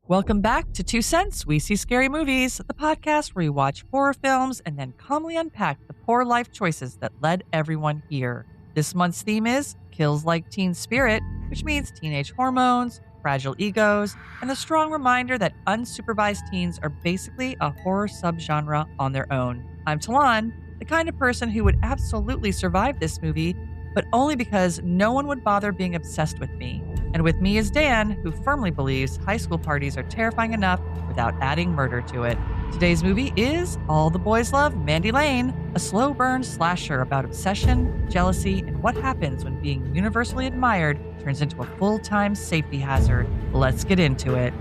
Welcome back to Two Cents, We See Scary Movies, the podcast where we watch horror films and then calmly unpack the poor life choices that led everyone here. This month's theme is Kills Like Teen Spirit, which means teenage hormones, fragile egos, and the strong reminder that unsupervised teens are basically a horror subgenre on their own. I'm Talon, the kind of person who would absolutely survive this movie, but only because no one would bother being obsessed with me. And with me is Dan, who firmly believes high school parties are terrifying enough without adding murder to it. Today's movie is All the Boys Love Mandy Lane, a slow burn slasher about obsession, jealousy, and what happens when being universally admired turns into a full-time safety hazard. Let's get into it.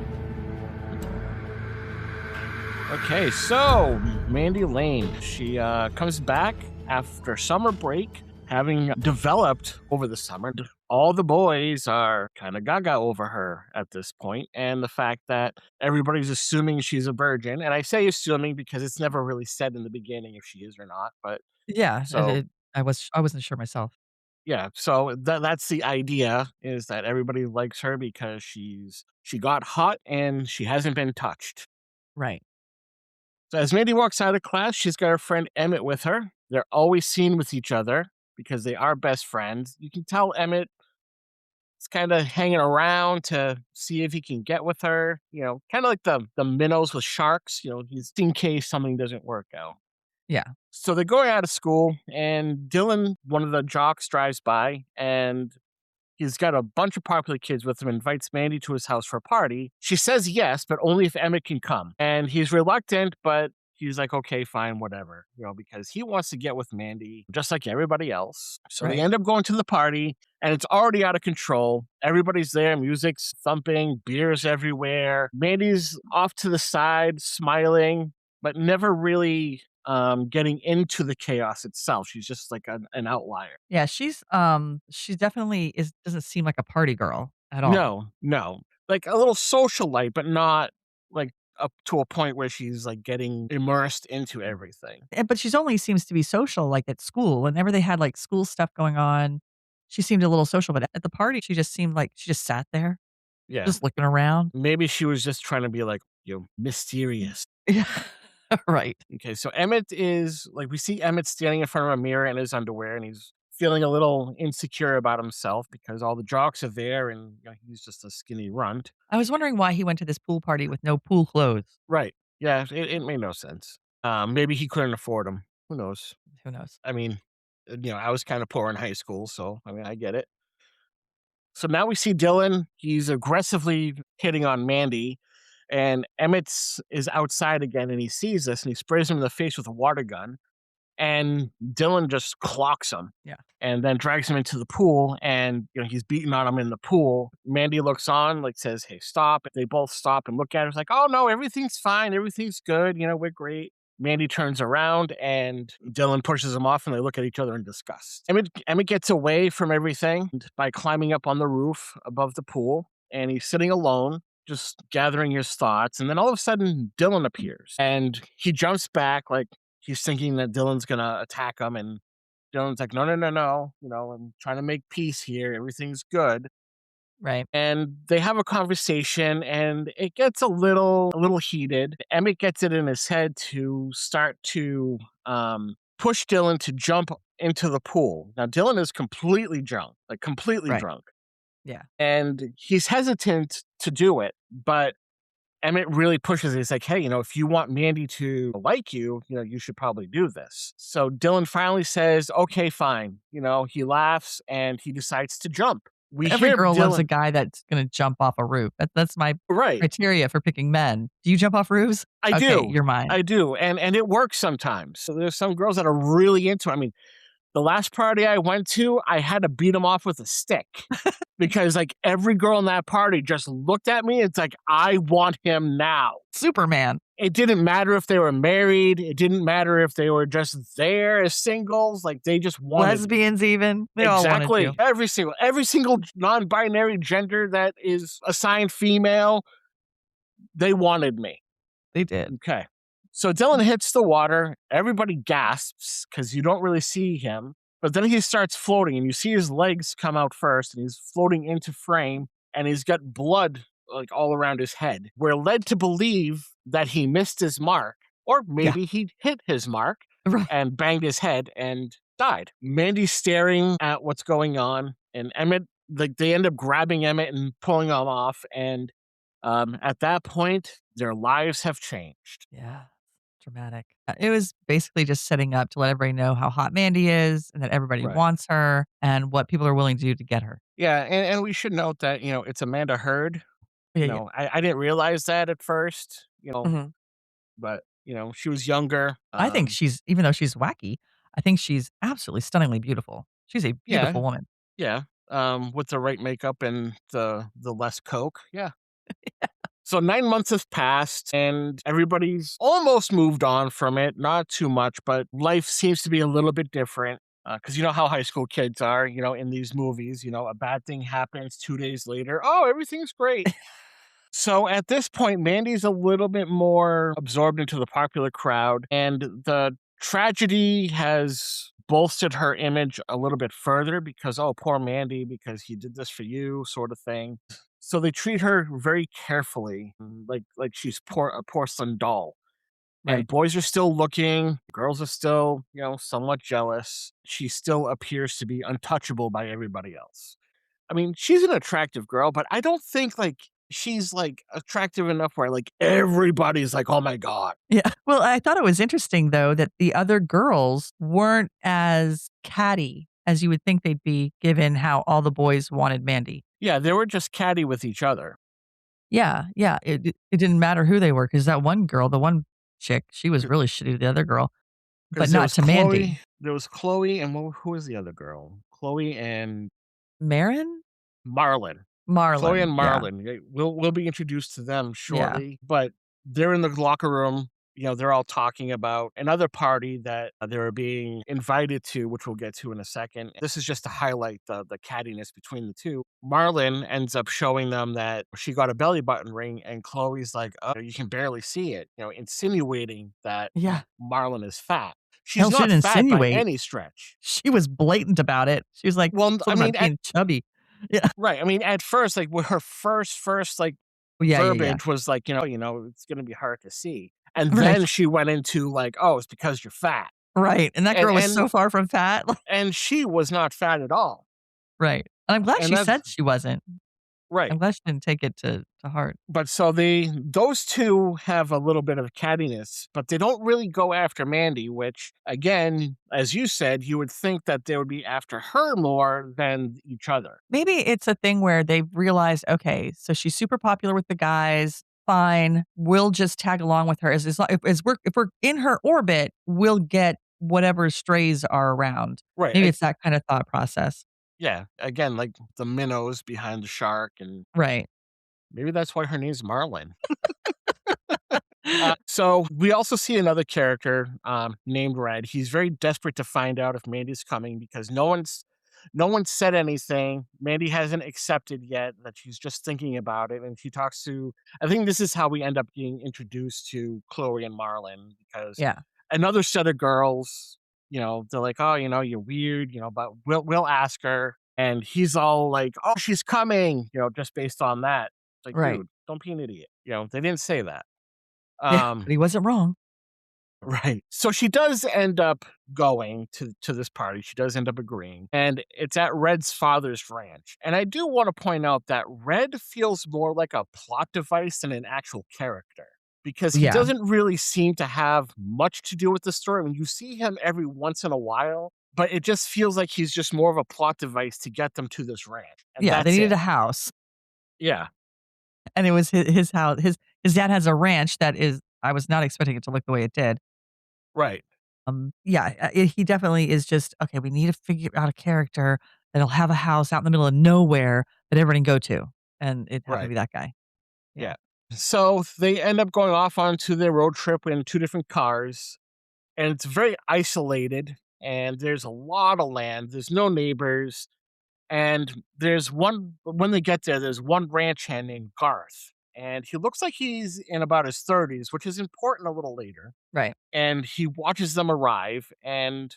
Okay, so Mandy Lane, she comes back after summer break, having developed over the summer. All the boys are kind of gaga over her at this point, and the fact that everybody's assuming she's a virgin. And I say assuming because it's never really said in the beginning if she is or not. But Yeah, so I wasn't sure myself. yeah, so that's the idea, is that everybody likes her because she got hot and she hasn't been touched. Right. So as Mandy walks out of class, she's got her friend Emmett with her. They're always seen with each other because they are best friends. You can tell Emmett is kind of hanging around to see if he can get with her. Kind of like the minnows with sharks. He's in case something doesn't work out. Yeah. So they're going out of school, and Dylan, one of the jocks, drives by, and he's got a bunch of popular kids with him, invites Mandy to his house for a party. She says yes, but only if Emmett can come. And he's reluctant, but he's like, okay, fine, whatever, because he wants to get with Mandy just like everybody else. So Right. they end up going to the party, and it's already out of control. Everybody's there, music's thumping, beers everywhere. Mandy's off to the side, smiling, but never really getting into the chaos itself. She's just like an outlier. Yeah, she definitely doesn't seem like a party girl at all. No. Like a little socialite, but not like up to a point where she's like getting immersed into everything. But she's only seems to be social, like, at school. Whenever they had, like, school stuff going on, she seemed a little social, but at the party, she just seemed like she just sat there, Yeah. just looking around. Maybe she was just trying to be like, mysterious. Yeah. Right. Okay, so Emmett is like, we see Emmett standing in front of a mirror in his underwear, and he's feeling a little insecure about himself because all the jocks are there, and he's just a skinny runt. I was wondering why he went to this pool party with no pool clothes. Right. Yeah, it made no sense. Maybe he couldn't afford them. Who knows? Who knows? I mean, I was kind of poor in high school, so I mean, I get it. So now we see Dylan. He's aggressively hitting on Mandy, and Emmett is outside again, and he sees this, and he sprays him in the face with a water gun, and Dylan just clocks him. Yeah. And then drags him into the pool, and he's beating on him in the pool. Mandy looks on, like says, "Hey, stop!" They both stop and look at her. It's like, "Oh no, everything's fine, everything's good. We're great." Mandy turns around, and Dylan pushes him off, and they look at each other in disgust. Emmett gets away from everything by climbing up on the roof above the pool, and he's sitting alone, just gathering his thoughts. And then all of a sudden, Dylan appears, and he jumps back like he's thinking that Dylan's gonna attack him, and Dylan's like, no. I'm trying to make peace here. Everything's good. Right. And they have a conversation, and it gets a little heated. Emmett gets it in his head to start to push Dylan to jump into the pool. Now, Dylan is completely drunk, like completely Right. drunk. Yeah. And he's hesitant to do it, but Emmett really pushes it. He's like, hey, if you want Mandy to like you, you should probably do this. So Dylan finally says, okay, fine. He laughs, and he decides to jump. We Every hear girl loves a Dylan. guy that's gonna jump off a roof. That's my Right. criteria for picking men. Do you jump off roofs? I Okay, do. you're mine. I do. And it works sometimes. So there's some girls that are really into it. I mean, the last party I went to, I had to beat him off with a stick because like every girl in that party just looked at me. It's like, I want him now. Superman. It didn't matter if they were married. It didn't matter if they were just there as singles. Like they just wanted Lesbians even. They all wanted exactly you. every single non-binary gender that is assigned female, they wanted me. They did. Okay. So Dylan hits the water. Everybody gasps because you don't really see him. But then he starts floating, and you see his legs come out first, and he's floating into frame, and he's got blood like all around his head. We're led to believe that he missed his mark, or Yeah. maybe he hit his mark Right. and banged his head and died. Mandy's staring at what's going on, and Emmett, like they end up grabbing Emmett and pulling him off. And at that point, their lives have changed. Yeah. Dramatic. It was basically just setting up to let everybody know how hot Mandy is and that everybody Right. wants her and what people are willing to do to get her. Yeah, and we should note that it's Amanda Heard. Yeah, yeah. I didn't realize that at first. Mhm. But she was younger. I think she's even though she's wacky, I think she's absolutely stunningly beautiful. She's a Yeah, beautiful woman. yeah. With the right makeup and the less coke. Yeah. So 9 months have passed and everybody's almost moved on from it. Not too much, but life seems to be a little bit different. Because you know how high school kids are, in these movies, a bad thing happens 2 days later. Oh, everything's great. So at this point, Mandy's a little bit more absorbed into the popular crowd, and the tragedy has bolstered her image a little bit further because, oh, poor Mandy, because he did this for you, sort of thing. So they treat her very carefully, like she's a porcelain doll. And Right. boys are still looking, girls are still, somewhat jealous. She still appears to be untouchable by everybody else. I mean, she's an attractive girl, but I don't think like she's like attractive enough where like everybody's like, "Oh my god." Yeah. Well, I thought it was interesting though that the other girls weren't as catty as you would think they'd be given how all the boys wanted Mandy. Yeah, they were just catty with each other. Yeah, yeah. It didn't matter who they were because that one girl, the one chick, she was really shitty to the other girl, but Because there not was to Mandy. Chloe, and who was the other girl? Chloe and Marin? Marlon. Chloe Marlon. and Yeah. Marlon. We'll be introduced to them Yeah. shortly, but they're in the locker room. They're all talking about another party that they were being invited to, which we'll get to in a second. This is just to highlight the cattiness between the two. Marlon ends up showing them that she got a belly button ring, and Chloe's like, "Oh, you can barely see it," insinuating that Yeah. Marlon is fat. She's Hell, she not didn't fat by insinuate. any stretch. She was blatant about it. She was like, Well, I something mean, about being chubby. Yeah. right. I mean, at first, like with her first like Yeah, yeah, yeah. verbiage was like, it's gonna be hard to see. And Right. then she went into like, oh, it's because you're fat. Right. And that And girl was and so far from fat. and she was not fat at all. Right. And I'm glad And she that's said she wasn't. right. I'm glad she didn't take it to heart. But so those two have a little bit of cattiness, but they don't really go after Mandy, which again, as you said, you would think that they would be after her more than each other. Maybe it's a thing where they've realized, okay, so she's super popular with the guys. Fine, we'll just tag along with her. If we're in her orbit, we'll get whatever strays are around. Right. Maybe it's that kind of thought process. Yeah. Again, like the minnows behind the shark, and Right. maybe that's why her name's Marlin. So we also see another character named Red. He's very desperate to find out if Mandy's coming because no one's said anything. Mandy hasn't accepted yet that she's just thinking about it, and she talks to. I think this is how we end up getting introduced to Chloe and Marlon because Yeah. another set of girls, they're like, oh, you're weird, but we'll ask her, and he's all like, oh, she's coming, just based on that. It's like, Right. dude, don't be an idiot. They didn't say that. Yeah. Um, But he wasn't wrong. right. So she does end up going to this party. She does end up agreeing. And it's at Red's father's ranch. And I do want to point out that Red feels more like a plot device than an actual character. Because he Yeah. doesn't really seem to have much to do with the story. I mean, you see him every once in a while, but it just feels like he's just more of a plot device to get them to this ranch. And Yeah. They that's needed it. a house. Yeah. And it was his house. His dad has a ranch that is I was not expecting it to look the way it did. Right. Yeah, he definitely is just, okay, we need to figure out a character that'll have a house out in the middle of nowhere that everybody can go to, and it happened to Right. be that guy. Yeah. Yeah. So they end up going off onto their road trip in two different cars, and it's very isolated. And there's a lot of land. There's no neighbors. And there's one, when they get there, there's one ranch hand named Garth. And he looks like he's in about his 30s, which is important a little later. Right. And he watches them arrive, and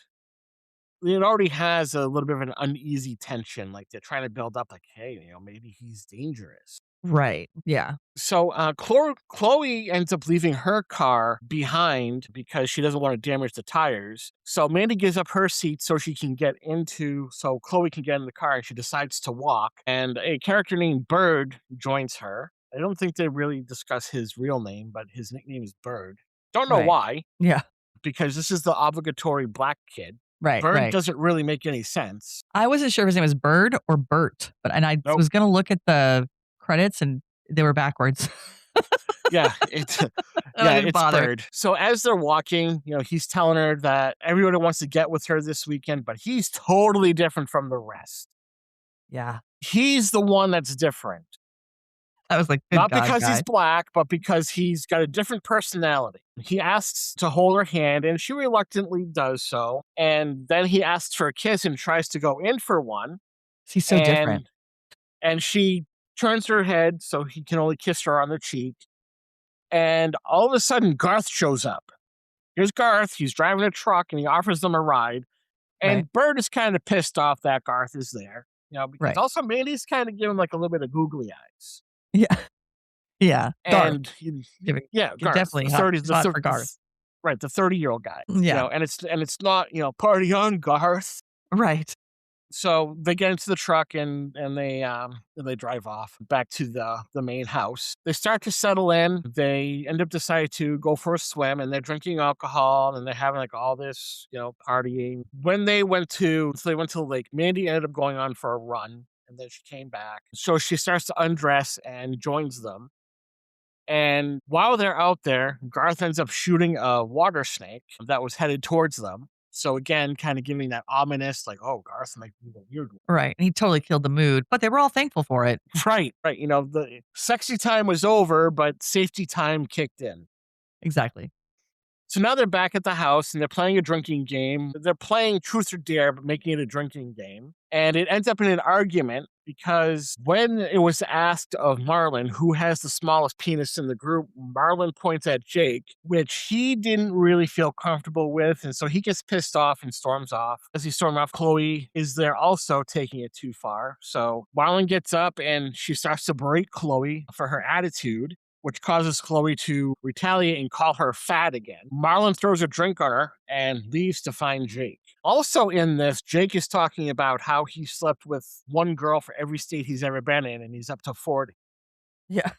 it already has a little bit of an uneasy tension. Like they're trying to build up, like, hey, maybe he's dangerous. Right. Yeah. So Chloe ends up leaving her car behind because she doesn't want to damage the tires. So Mandy gives up her seat so Chloe can get in the car, and she decides to walk. And a character named Bird joins her. I don't think they really discuss his real name, but his nickname is Bird. Don't know Right. why, Yeah. because this is the obligatory black kid. Right. Bird Right. doesn't really make any sense. I wasn't sure if his name was Bird or Bert, and I Nope. was going to look at the credits and they were backwards. Yeah, it's I didn't it's bother. Bird. So as they're walking, he's telling her that everybody wants to get with her this weekend, but he's totally different from the rest. Yeah. He's the one that's different. I was like, good Not God, because guy. he's black, but because he's got a different personality. He asks to hold her hand, and she reluctantly does so. And then he asks for a kiss and tries to go in for one. He's so different. And she turns her head so he can only kiss her on the cheek. And all of a sudden, Garth shows up. Here's Garth. He's driving a truck, and he offers them a ride. And Right. Bird is kind of pissed off that Garth is there. Because Right. also Mandy's kind of giving like a little bit of googly eyes. Yeah. Yeah. Garth. And Giving, Garth, definitely the hot, 30, hot for Garth. right, the 30-year-old guy. Yeah. And it's not party on Garth. Right. So they get into the truck and they drive off back to the main house. They start to settle in. They end up deciding to go for a swim, and they're drinking alcohol, and they're having like all this, partying. When they went to the lake, Mandy ended up going on for a run, and then she came back. So she starts to undress and joins them. And while they're out there, Garth ends up shooting a water snake that was headed towards them. So again, kind of giving that ominous, like, oh, Garth might be the weird one. Right. And he totally killed the mood, but they were all thankful for it. Right. The sexy time was over, but safety time kicked in. Exactly. So now they're back at the house and they're playing a drinking game. They're playing Truth or Dare, but making it a drinking game. And it ends up in an argument because when it was asked of Marlon who has the smallest penis in the group, Marlon points at Jake, which he didn't really feel comfortable with. And so he gets pissed off and storms off. As he storms off, Chloe is there also taking it too far. So Marlon gets up and she starts to berate Chloe for her attitude, which causes Chloe to retaliate and call her fat again. Marlon throws a drink on her and leaves to find Jake. Also in this, Jake is talking about how he slept with one girl for every state he's ever been in, and he's up to 40. Yeah.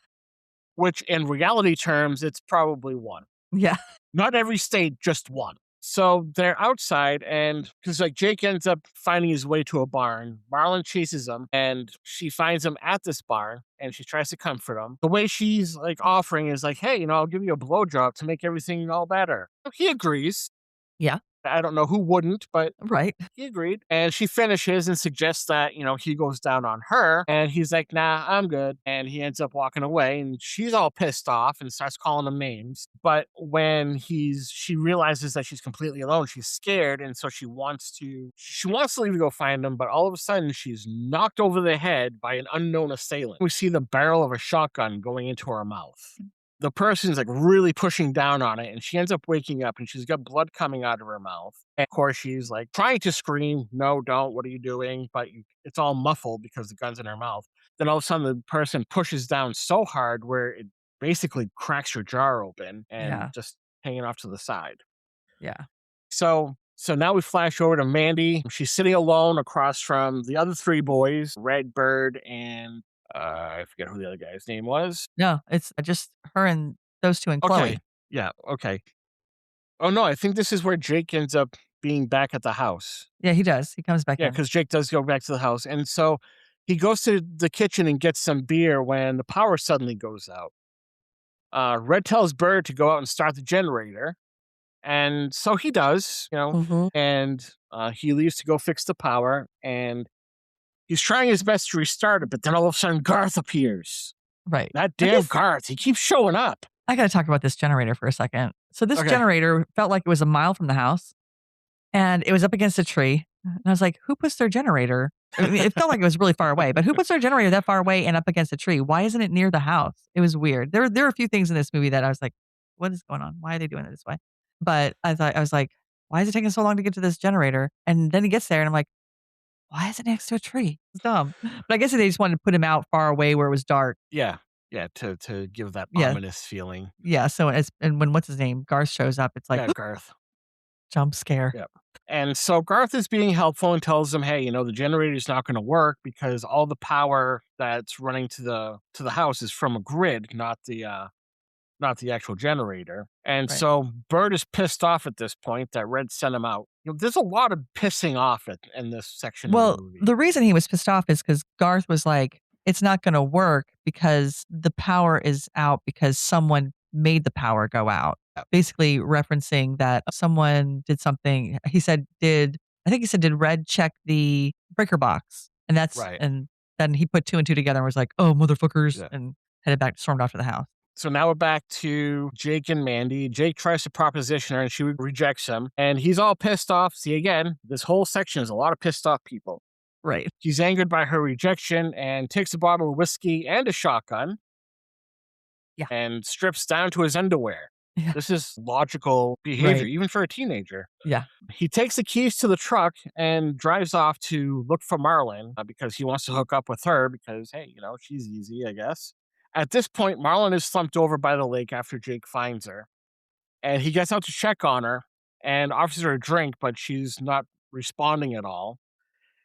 Which in reality terms, it's probably one. Yeah. Not every state, just one. So they're outside, and because Jake ends up finding his way to a barn. Marlon chases him, and she finds him at this barn, and she tries to comfort him. The way she's offering is hey, I'll give you a blowjob to make everything all better. He agrees. Yeah. I don't know who wouldn't, but Right. he agreed. And she finishes and suggests that, he goes down on her. And he's like, nah, I'm good. And he ends up walking away. And she's all pissed off and starts calling him names. But when she realizes that she's completely alone, she's scared. And so she wants to leave to go find him. But all of a sudden, she's knocked over the head by an unknown assailant. We see the barrel of a shotgun going into her mouth. The person's really pushing down on it, and she ends up waking up, and she's got blood coming out of her mouth. And of course, she's trying to scream, no, don't, what are you doing? But it's all muffled because the gun's in her mouth. Then all of a sudden, the person pushes down so hard where it basically cracks your jaw open and just hanging off to the side. Yeah. So now we flash over to Mandy. She's sitting alone across from the other three boys, Redbird and I forget who the other guy's name was. No, it's just her and those two and Chloe. Okay. Yeah. Okay. Oh, no. I think this is where Jake ends up being back at the house. Yeah, he does. He comes back in. Yeah, because Jake does go back to the house. And so he goes to the kitchen and gets some beer when the power suddenly goes out. Red tells Bird to go out and start the generator. And so he does, and he leaves to go fix the power. And he's trying his best to restart it, but then all of a sudden Garth appears. Right. That damn Garth. He keeps showing up. I got to talk about this generator for a second. So this generator felt like it was a mile from the house, and it was up against a tree. And I was like, who puts their generator? I mean, it felt like it was really far away, but who puts their generator that far away and up against a tree? Why isn't it near the house? It was weird. There are a few things in this movie that I was like, what is going on? Why are they doing it this way? But I was like, why is it taking so long to get to this generator? And then he gets there and I'm like, Why is it next to a tree? It's dumb. But I guess they just wanted to put him out far away where it was dark. Yeah. Yeah, to give that Yeah. ominous feeling. Yeah, so and when what's his name? Garth shows up, it's like, Yeah, Garth. jump scare. Yep. And so Garth is being helpful and tells him, "Hey, the generator's not gonna work because all the power that's running to the house is from a grid, not the actual generator." And Right. so Bird is pissed off at this point that Red sent him out. There's a lot of pissing off in this section of the Well, movie. the reason he was pissed off is because Garth was like, "It's not gonna work because the power is out because someone made the power go out." Yep. Basically referencing that someone did something he said, "Did Red check the breaker box?" Right. And then he put 2 and 2 together and was like, "Oh, motherfuckers," Yeah. and stormed off to the house. So now we're back to Jake and Mandy. Jake tries to proposition her and she rejects him. And he's all pissed off. See, again, this whole section is a lot of pissed off people. Right. He's angered by her rejection and takes a bottle of whiskey and a shotgun Yeah. and strips down to his underwear. Yeah. This is logical behavior, Right. even for a teenager. Yeah. He takes the keys to the truck and drives off to look for Marlon because he wants to hook up with her because, hey, she's easy, I guess. At this point, Marlon is slumped over by the lake after Jake finds her. And he gets out to check on her and offers her a drink, but she's not responding at all.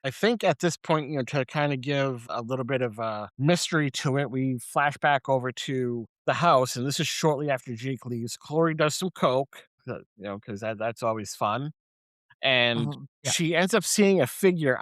I think at this point, to kind of give a little bit of a mystery to it, we flash back over to the house, and this is shortly after Jake leaves. Chloe does some coke, because that's always fun, and Yeah. she ends up seeing a figure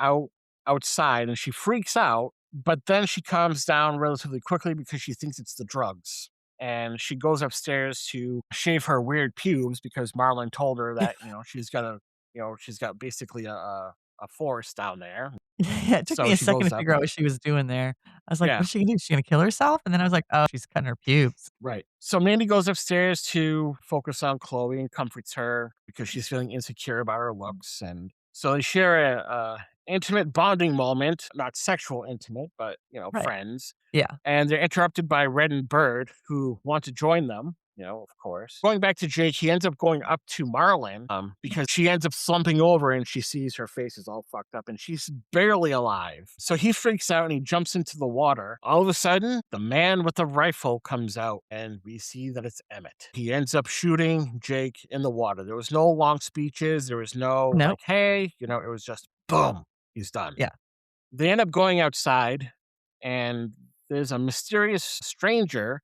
outside, and she freaks out. But then she calms down relatively quickly because she thinks it's the drugs. And she goes upstairs to shave her weird pubes because Marlon told her that, she's got basically a forest down there. Yeah, it took So me a she second goes to up. figure out what she was doing there. I was like, Yeah, "What's she gonna do? Is she gonna kill herself?" And then I was like, "Oh, she's cutting her pubes." right. So Mandy goes upstairs to focus on Chloe and comforts her because she's feeling insecure about her looks. And so they share a intimate bonding moment, not sexual intimate, but Right. friends. Yeah. And they're interrupted by Red and Bird, who want to join them. Of course. Going back to Jake, he ends up going up to Marlon because she ends up slumping over and she sees her face is all fucked up and she's barely alive. So he freaks out and he jumps into the water. All of a sudden, the man with the rifle comes out and we see that it's Emmett. He ends up shooting Jake in the water. There was no long speeches. There was no Nope. hey, it was just boom, he's done. Yeah. They end up going outside and there's a mysterious stranger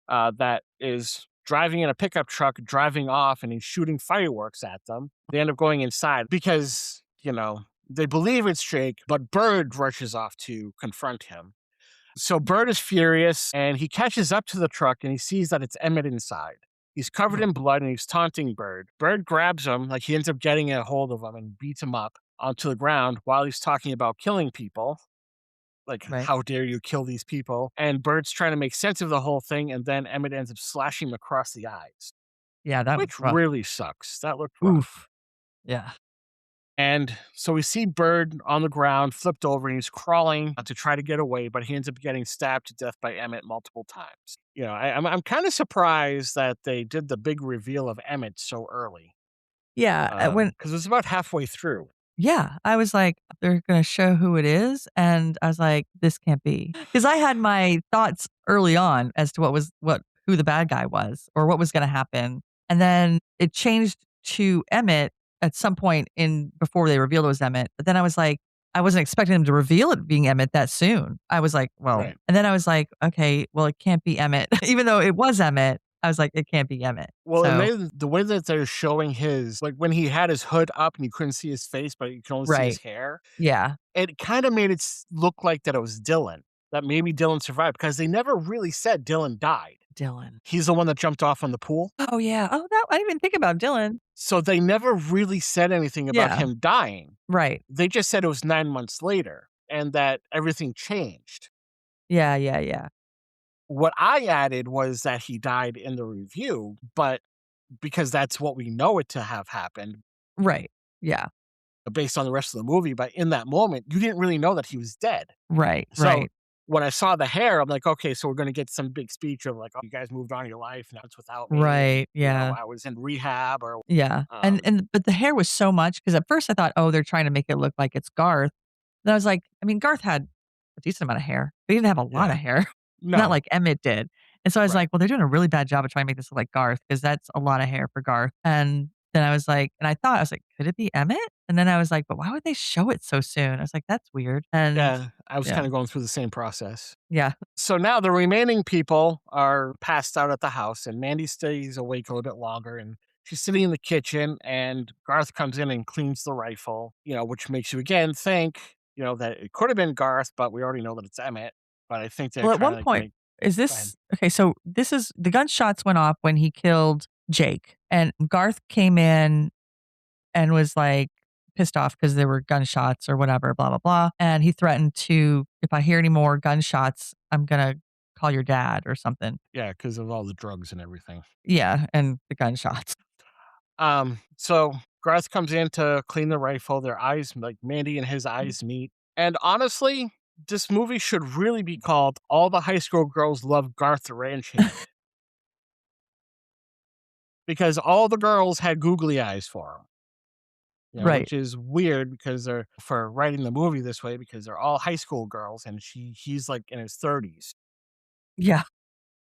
that is driving in a pickup truck, driving off, and he's shooting fireworks at them. They end up going inside because, they believe it's Jake, but Bird rushes off to confront him. So Bird is furious and he catches up to the truck and he sees that it's Emmett inside. He's covered in blood and he's taunting Bird. Bird grabs him, like he ends up getting a hold of him and beats him up onto the ground while he's talking about killing people. Like, Right. how dare you kill these people? And Bird's trying to make sense of the whole thing, and then Emmett ends up slashing him across the eyes, Yeah, that was which rough. really sucks. That looked rough. Oof. Yeah. And so we see Bird on the ground, flipped over, and he's crawling to try to get away, but he ends up getting stabbed to death by Emmett multiple times. I'm kind of surprised that they did the big reveal of Emmett so early, Yeah, because it was about halfway through. yeah, I was like, "They're gonna show who it is," and I was like, "This can't be," because I had my thoughts early on as to who the bad guy was or what was gonna happen, and then it changed to Emmett at some point in before they revealed it was Emmett, but then I was like, I wasn't expecting them to reveal it being Emmett that soon. I was like, "Well," Right. and then I was like, "Okay, well, it can't be Emmett," even though it was Emmett, I was like, "It can't be Emmett." Well, and So the way that they're showing his, like when he had his hood up and you couldn't see his face, but you can only see his right. hair, Yeah. it kind of made it look like that it was Dylan, that maybe Dylan survived because they never really said Dylan died. Dylan. He's the one that jumped off on the pool. Oh, yeah. Oh, that I didn't even think about Dylan. So they never really said anything about Yeah. him dying. Right. They just said it was 9 months later and that everything changed. Yeah, yeah, yeah. What I added was that he died in the review, but because that's what we know it to have happened Right. Yeah. based on the rest of the movie. But in that moment, you didn't really know that he was dead. Right, So right, when I saw the hair, I'm like, okay, so we're going to get some big speech of like, oh, you guys moved on in your life. Now it's without me. And, right, yeah, I was in rehab or, yeah. um, But the hair was so much because at first I thought, "Oh, they're trying to make it look like it's Garth." And I was like, I mean, Garth had a decent amount of hair, but he didn't have a lot of Yeah. hair, not No. like Emmett did. And so I was Right. like, well, they're doing a really bad job of trying to make this look like Garth because that's a lot of hair for Garth. And then I was like, and I thought, I was like, could it be Emmett? And then I was like, but why would they show it so soon? I was like, that's weird. And Yeah. I was yeah, kind of going through the same process. yeah. So now the remaining people are passed out at the house, and Mandy stays awake a little bit longer. And she's sitting in the kitchen, and Garth comes in and cleans the rifle, which makes you again think, that it could have been Garth, but we already know that it's Emmett. But I think they're Well, at trying one to like point, make. is Go ahead. this okay? So this is the gunshots went off when he killed Jake, and Garth came in and was like pissed off because there were gunshots or whatever, blah, blah, blah. And he threatened to, if I hear any more gunshots, I'm going to call your dad or something. Yeah, because of all the drugs and everything. Yeah. And the gunshots. So Garth comes in to clean the rifle. Their eyes, like Mandy and his eyes meet. And honestly, this movie should really be called All the High School Girls Love Garth the Ranch Hand. Because all the girls had googly eyes for him, Right. which is weird because they're for writing the movie this way because they're all high school girls and he's like in his 30s Yeah.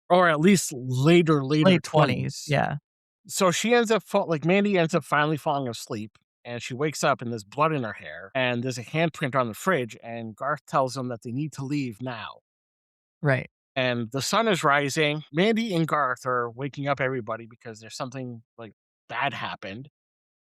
or at least later Late 20s. 20s. Yeah. So she ends up like Mandy ends up finally falling asleep, and she wakes up and there's blood in her hair and there's a handprint on the fridge, and Garth tells them that they need to leave now. Right. And the sun is rising. Mandy and Garth are waking up everybody because there's something like bad happened.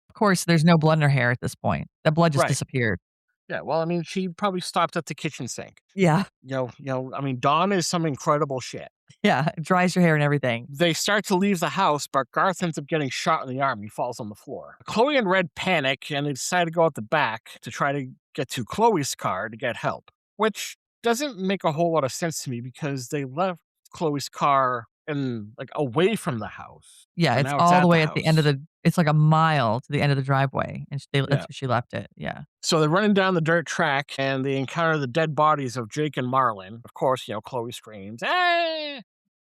Of course, there's no blood in her hair at this point. That blood just Right. disappeared. Yeah. Well, I mean, she probably stopped at the kitchen sink. Yeah. I mean, Dawn is some incredible shit. Yeah. It dries your hair and everything. They start to leave the house, but Garth ends up getting shot in the arm. He falls on the floor. Chloe and Red panic and they decide to go out the back to try to get to Chloe's car to get help, which doesn't make a whole lot of sense to me because they left Chloe's car and like away from the house. Yeah. But It's now it's all the at the way at the end of house. it's like a mile to the end of the driveway. And that's Yeah. where she left it. Yeah. So they're running down the dirt track and they encounter the dead bodies of Jake and Marlon. Of course, Chloe screams, "Hey!"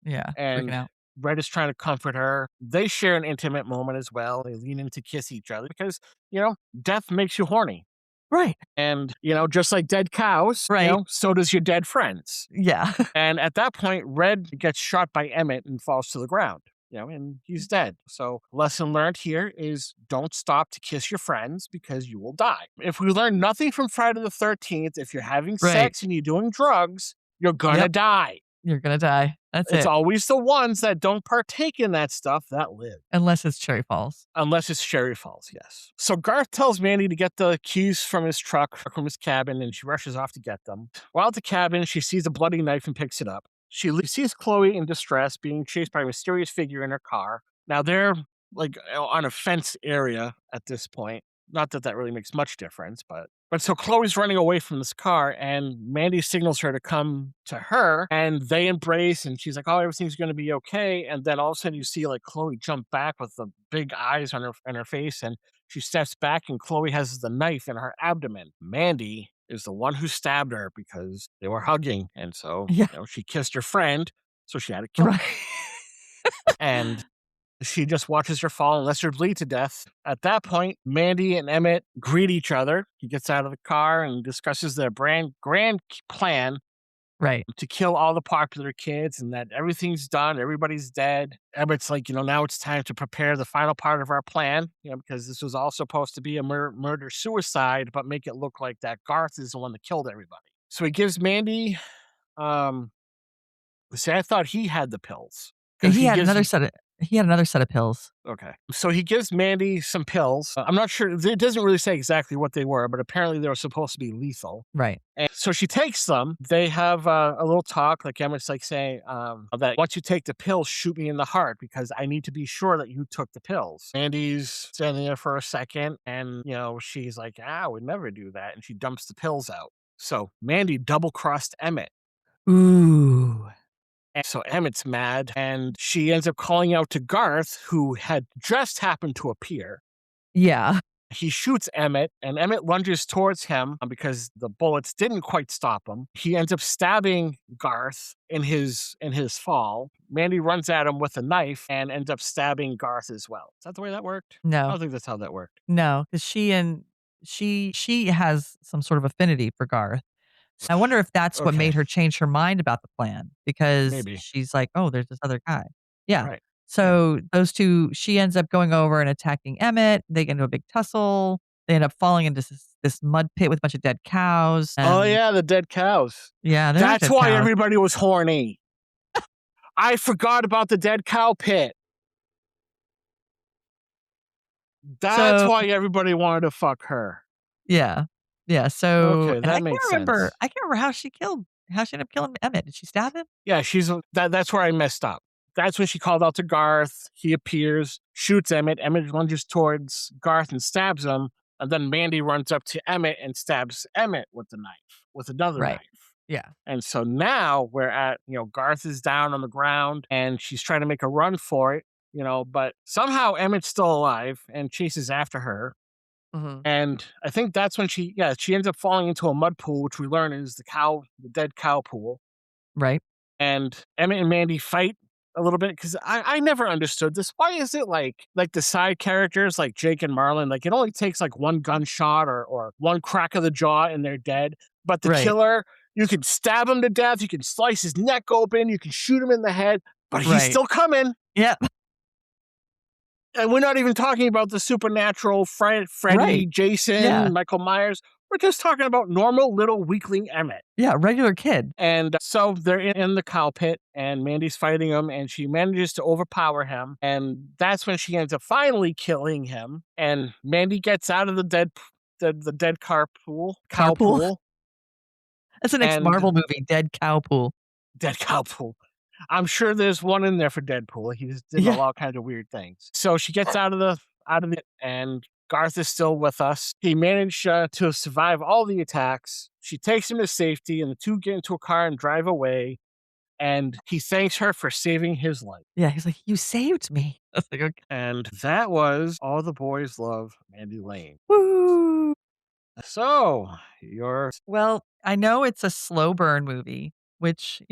Yeah. Freaking And out. Red is trying to comfort her. They share an intimate moment as well. They lean in to kiss each other because, death makes you horny. Right. And, just like dead cows, Right. so does your dead friends. Yeah. And at that point, Red gets shot by Emmett and falls to the ground, and he's dead. So, lesson learned here is don't stop to kiss your friends because you will die. If we learn nothing from Friday the 13th, if you're having Right. sex and you're doing drugs, you're going to Yep. die. You're gonna die. That's It's it. always the ones that don't partake in that stuff that live. Unless it's Cherry Falls. Unless it's Sherry Falls, yes. So Garth tells Mandy to get the keys from his truck, from his cabin, and she rushes off to get them. While at the cabin, she sees a bloody knife and picks it up. She sees Chloe in distress, being chased by a mysterious figure in her car. Now they're like on a fenced area at this point. Not that that really makes much difference, but so Chloe's running away from this car, and Mandy signals her to come to her, and they embrace, and she's like, "Oh, everything's going to be okay." And then all of a sudden, you see like Chloe jump back with the big eyes on her face, and she steps back, and Chloe has the knife in her abdomen. Mandy is the one who stabbed her because they were hugging, and so Yeah. she kissed her friend, so she had to kill Right. her, and she just watches her fall and lets her bleed to death. At that point, Mandy and Emmett greet each other. He gets out of the car and discusses their grand plan Right. to kill all the popular kids and that everything's done, everybody's dead. Emmett's like, now it's time to prepare the final part of our plan, because this was all supposed to be a murder-suicide, but make it look like that Garth is the one that killed everybody. So he gives Mandy, see, I thought he had the pills. Yeah, Because he had another set of pills. Okay. So he gives Mandy some pills. I'm not sure. It doesn't really say exactly what they were, but apparently they were supposed to be lethal. Right. And so she takes them. They have a little talk, like Emmett's like saying that once you take the pills, shoot me in the heart because I need to be sure that you took the pills. Mandy's standing there for a second and, she's like, I would never do that. And she dumps the pills out. So Mandy double-crossed Emmett. Ooh. And so Emmett's mad, and she ends up calling out to Garth, who had just happened to appear. Yeah. He shoots Emmett, and Emmett lunges towards him because the bullets didn't quite stop him. He ends up stabbing Garth in his fall. Mandy runs at him with a knife and ends up stabbing Garth as well. Is that the way that worked? I No. don't think that's how that worked. No, because she and she has some sort of affinity for Garth. I wonder if that's what Okay, made her change her mind about the plan because maybe. she's like, "Oh, there's this other guy." Yeah. Right. Yeah. So those 2 she ends up going over and attacking Emmett. They get into a big tussle. They end up falling into this mud pit with a bunch of dead cows, Oh, and yeah, the dead cows. yeah, they're not That's dead why cows. everybody was horny. I forgot about the dead cow pit. That's So why everybody wanted to fuck her. yeah. Yeah, so Okay, and that makes sense. I can't remember how she ended up killing Emmett. Did she stab him? Yeah, that's where I messed up. That's when she called out to Garth. He appears, shoots Emmett. Emmett lunges towards Garth and stabs him. And then Mandy runs up to Emmett and stabs Emmett with the knife, with another Right. knife. Yeah. And so now we're at, Garth is down on the ground and she's trying to make a run for it, but somehow Emmett's still alive and chases after her. Mhm. And I think that's when she ends up falling into a mud pool, which we learn is the dead cow pool. Right. And Emmett and Mandy fight a little bit because I never understood this. Why is it like the side characters like Jake and Marlon, like it only takes like one gunshot or one crack of the jaw and they're dead. But the Right. killer, you can stab him to death, you can slice his neck open, you can shoot him in the head, but he's Right. still coming. Yeah. And we're not even talking about the supernatural Freddy, Right. Yeah. Jason, Michael Myers. We're just talking about normal little weakling Emmett. Yeah, regular kid. And so they're in the cow pit, and Mandy's fighting him, and she manages to overpower him. And that's when she ends up finally killing him. And Mandy gets out of the dead cow Carpool? pool, That's the next and Marvel movie, Dead Cow Pool. dead cow pool. I'm sure there's one in there for Deadpool. He's did Yeah. all kinds of weird things. So she gets out of it, and Garth is still with us. He managed to survive all the attacks. She takes him to safety, and the two get into a car and drive away. And he thanks her for saving his life. Yeah, he's like, "You saved me." I was like, "Okay." And that was All the Boys Love Mandy Lane. Woo! So, your Well, I know it's a slow burn movie, which,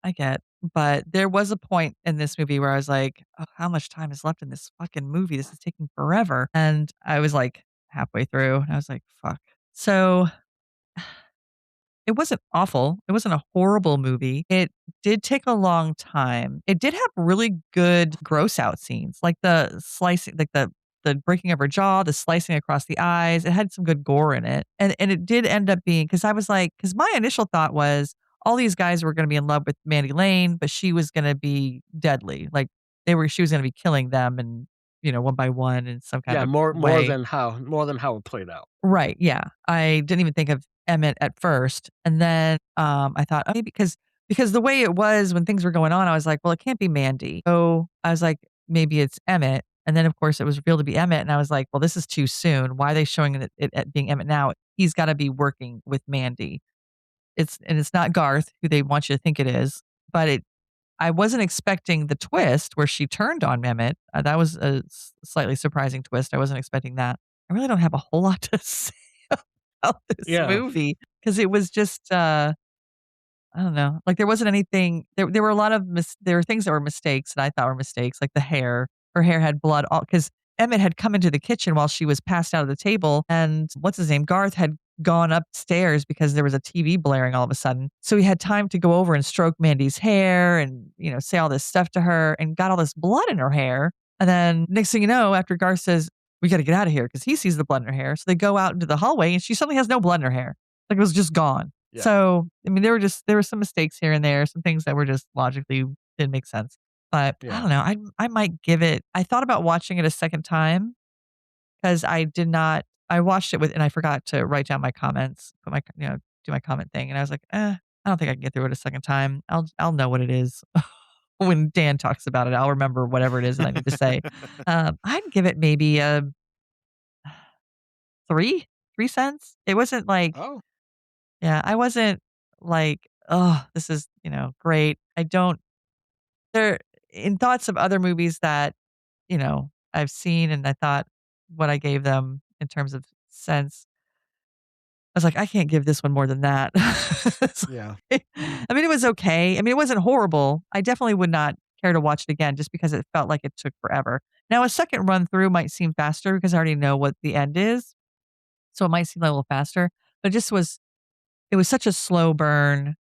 I get, but there was a point in this movie where I was like, "Oh, how much time is left in this fucking movie? This is taking forever." And I was like halfway through, and I was like, "Fuck." So it wasn't awful. It wasn't a horrible movie. It did take a long time. It did have really good gross out scenes, like the slicing, like the breaking of her jaw, the slicing across the eyes. It had some good gore in it. And it did end up being because I was like, because my initial thought was all these guys were gonna be in love with Mandy Lane, but she was gonna be deadly. Like she was gonna be killing them and one by one in some kind yeah, of more way. than how it played out. Right, yeah. I didn't even think of Emmett at first, and then, I thought, "Oh, maybe," because the way it was when things were going on, I was like, "Well, it can't be Mandy." So, I was like, "Maybe it's Emmett," and then, of course, it was revealed to be Emmett, and I was like, "Well, this is too soon. Why are they showing it at being Emmett now? He's gotta be working with Mandy." It's not Garth, who they want you to think it is, but I wasn't expecting the twist where she turned on Emmett. That was a slightly surprising twist. I wasn't expecting that. I really don't have a whole lot to say about this Yeah, movie because it was just, I don't know. Like there wasn't anything. There were a lot of there were things that were mistakes that I thought were mistakes, like the hair. Her hair had blood all because Emmett had come into the kitchen while she was passed out of the table, and what's his name, Garth had gone upstairs because there was a TV blaring all of a sudden. So he had time to go over and stroke Mandy's hair and say all this stuff to her, and got all this blood in her hair. And then next thing you know, after Garth says, "We got to get out of here," because he sees the blood in her hair, so they go out into the hallway, and she suddenly has no blood in her hair, like it was just gone. yeah, So, I mean, there were some mistakes here and there, some things that were just logically didn't make sense. But I yeah. don't know. I might give it. I thought about watching it a second time because I did not. I watched it with, and I forgot to write down my comments, put my, do my comment thing, and I was like, I don't think I can get through it a second time. I'll know what it is when Dan talks about it. I'll remember whatever it is that I need to say. I'd give it maybe a 3 cents. It wasn't like, Oh, yeah, I wasn't like, "Oh, this is, great." I don't there in thoughts of other movies that, I've seen and I thought what I gave them in terms of sense, I was like, "I can't give this one more than that." It's yeah, like I mean, it was okay. I mean, it wasn't horrible. I definitely would not care to watch it again just because it felt like it took forever. Now, a second run through might seem faster because I already know what the end is, So it might seem like a little faster, but it was such a slow burn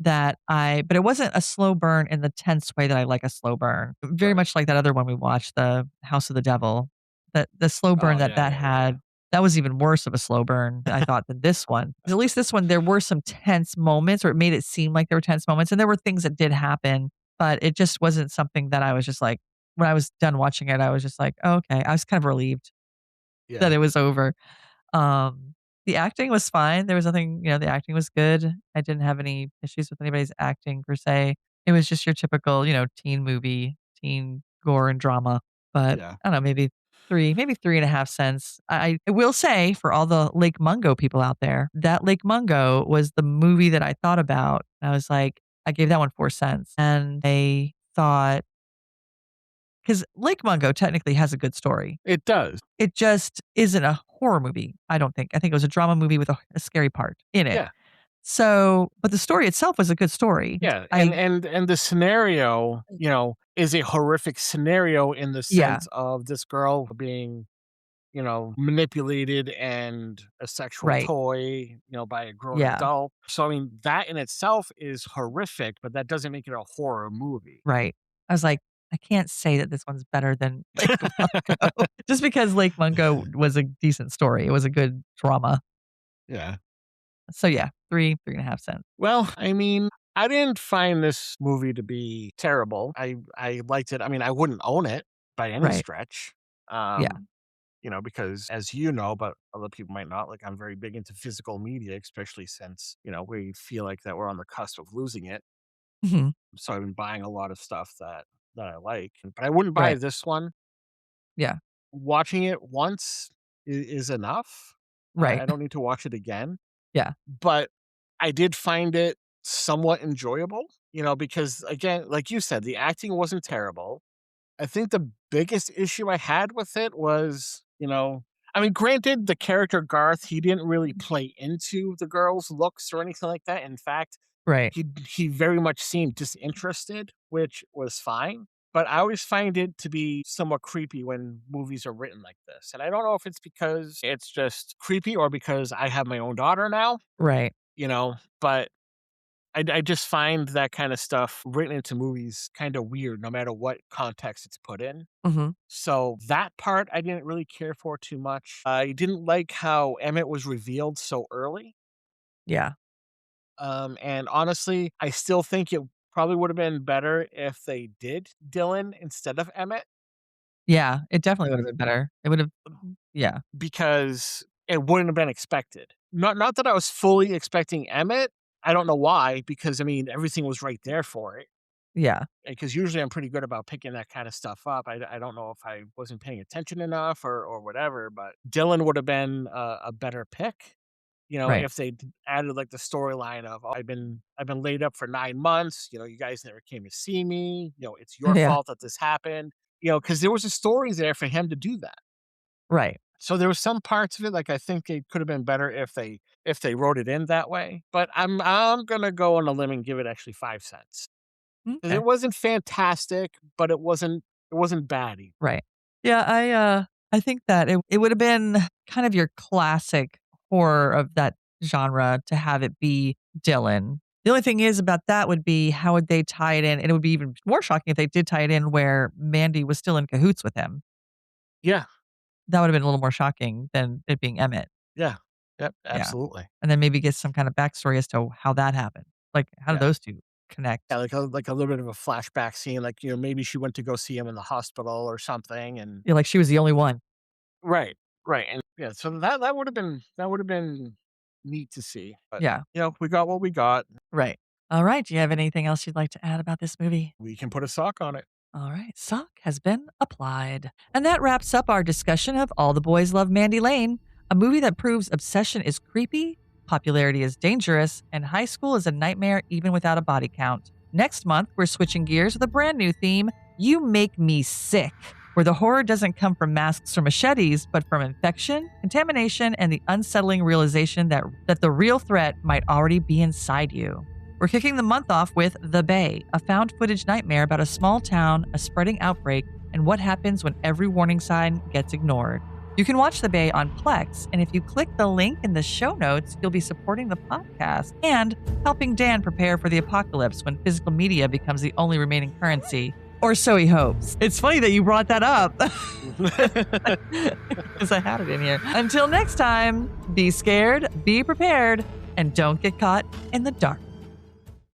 but it wasn't a slow burn in the tense way that I like a slow burn. Very Right. much like that other one we watched, the House of the Devil. The slow burn Oh, yeah, that yeah, yeah. had, that was even worse of a slow burn, I thought, than this one. 'Cause at least this one, there were some tense moments, or it made it seem like there were tense moments, and there were things that did happen, but it just wasn't something that I was just like, when I was done watching it, I was just like, "Oh, okay." I was kind of relieved that Yeah. it was over. Um, the acting was fine. There was nothing, the acting was good. I didn't have any issues with anybody's acting per se. It was just your typical, teen movie, teen gore and drama. But Yeah. I don't know, maybe 3.5 cents. I will say, for all the Lake Mungo people out there, that Lake Mungo was the movie that I thought about. I was like, I gave that one 4 cents. And they thought, because Lake Mungo technically has a good story. It does. It just isn't a horror movie, I don't think. I think it was a drama movie with a scary part in it. Yeah. So, but the story itself was a good story. Yeah, and I and the scenario, is a horrific scenario in the Yeah, sense of this girl being, manipulated and a sexual right. toy, by a grown Yeah, adult. So, I mean, that in itself is horrific, but that doesn't make it a horror movie. right. I was like, I can't say that this one's better than Lake Mungo just because Lake Mungo was a decent story. It was a good drama. Yeah. So yeah, 3.5 cents. Well, I mean, I didn't find this movie to be terrible. I liked it. I mean, I wouldn't own it by any Right. stretch. Yeah. Because as you know, but other people might not, like I'm very big into physical media, especially since, we feel like that we're on the cusp of losing it. Mhm. So I've been buying a lot of stuff that I like, but I wouldn't buy Right. this one. Yeah. Watching it once is enough. Right. I don't need to watch it again, Yeah. but I did find it somewhat enjoyable, because again, like you said, the acting wasn't terrible. I think the biggest issue I had with it was, I mean, granted, the character Garth, he didn't really play into the girl's looks or anything like that. In fact, Right. he very much seemed disinterested, which was fine. But I always find it to be somewhat creepy when movies are written like this. And I don't know if it's because it's just creepy or because I have my own daughter now, Right. but I just find that kind of stuff written into movies kind of weird, no matter what context it's put in. Mhm. So that part I didn't really care for too much. I didn't like how Emmett was revealed so early. Yeah. And honestly, I still think it probably would have been better if they did Dylan instead of Emmett Yeah. It definitely would have been better. It would have Yeah. because it wouldn't have been expected. Not that I was fully expecting Emmett. I don't know why, because I mean everything was right there for it. Yeah. Because usually I'm pretty good about picking that kind of stuff up. I don't know if I wasn't paying attention enough or whatever, but Dylan would have been a better pick. Right. If they added like the storyline of oh, I've been laid up for 9 months. You guys never came to see me. It's your Yeah. fault that this happened. Because there was a story there for him to do that. Right. So there was some parts of it like I think it could have been better if they wrote it in that way. But I'm gonna go on a limb and give it actually 5 cents. Okay. It wasn't fantastic, but it wasn't bad either. Right. Yeah, I think that it would have been kind of your classic horror of that genre to have it be Dylan. The only thing is about that would be how would they tie it in? And it would be even more shocking if they did tie it in where Mandy was still in cahoots with him. Yeah, That would have been a little more shocking than it being Emmett. yeah, yep, Yeah. absolutely. And then maybe get some kind of backstory as to how that happened. Like, how did Yeah. those 2 Yeah, connect? like a little bit of a flashback scene, like, maybe she went to go see him in the hospital or something and Yeah, like she was the only one. right, right, and yeah, so that would have been neat to see, but, Yeah. we got what we got. Right. All right. Do you have anything else you'd like to add about this movie? We can put a sock on it. All right, sock has been applied. And that wraps up our discussion of All the Boys Love Mandy Lane, a movie that proves obsession is creepy, popularity is dangerous, and high school is a nightmare even without a body count. Next month, we're switching gears with a brand new theme, You Make Me Sick, where the horror doesn't come from masks or machetes, but from infection, contamination, and the unsettling realization that the real threat might already be inside you. We're kicking the month off with The Bay, a found footage nightmare about a small town, a spreading outbreak, and what happens when every warning sign gets ignored. You can watch The Bay on Plex, and if you click the link in the show notes, you'll be supporting the podcast and helping Dan prepare for the apocalypse when physical media becomes the only remaining currency. Or so he hopes. It's funny that you brought that up because I had it in here. Until next time, be scared, be prepared, and don't get caught in the dark.